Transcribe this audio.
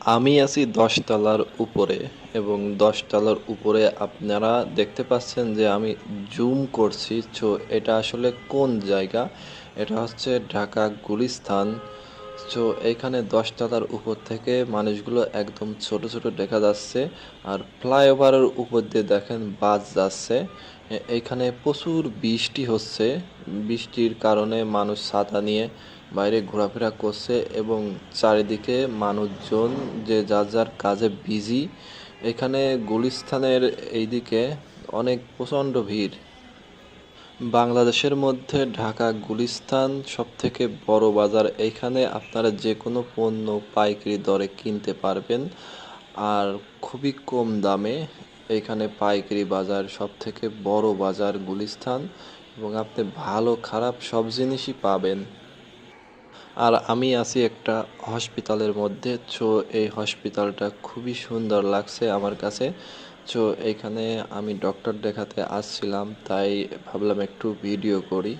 আমি আছি ১০ তলার উপরে এবং ১০ তলার উপরে আপনারা দেখতে পাচ্ছেন যে আমি জুম করছি। এটা আসলে কোন জায়গা? এটা হচ্ছে ঢাকা গুলিস্তান। এইখানে ১০ তলার উপর থেকে মানুষগুলো একদম ছোট ছোট দেখা যাচ্ছে। আর ফ্লাইওভারের উপর দিয়ে দেখেন বাস যাচ্ছে। এইখানে প্রচুর বৃষ্টি হচ্ছে। বৃষ্টির কারণে মানুষ ছাতা নিয়ে বাইরে ঘোরাফেরা করছে এবং চারিদিকে মানুষজন যে যার যার কাজে বিজি। এখানে গুলিস্তানের এইদিকে অনেক প্রচণ্ড ভিড়। বাংলাদেশের মধ্যে ঢাকা গুলিস্তান সবথেকে বড় বাজার। এইখানে আপনারা যে কোনো পণ্য পাইকারি দরে কিনতে পারবেন আর খুবই কম দামে। এইখানে পাইকারি বাজার সবথেকে বড় বাজার গুলিস্তান এবং আপনি ভালো খারাপ সব জিনিসই পাবেন। আর আমি আছি একটা হসপিটালের মধ্যে। এই হসপিটালটা খুবই সুন্দর লাগছে আমার কাছে। এইখানে আমি ডক্টর দেখাতে আসছিলাম, তাই ভাবলাম একটু ভিডিও করি।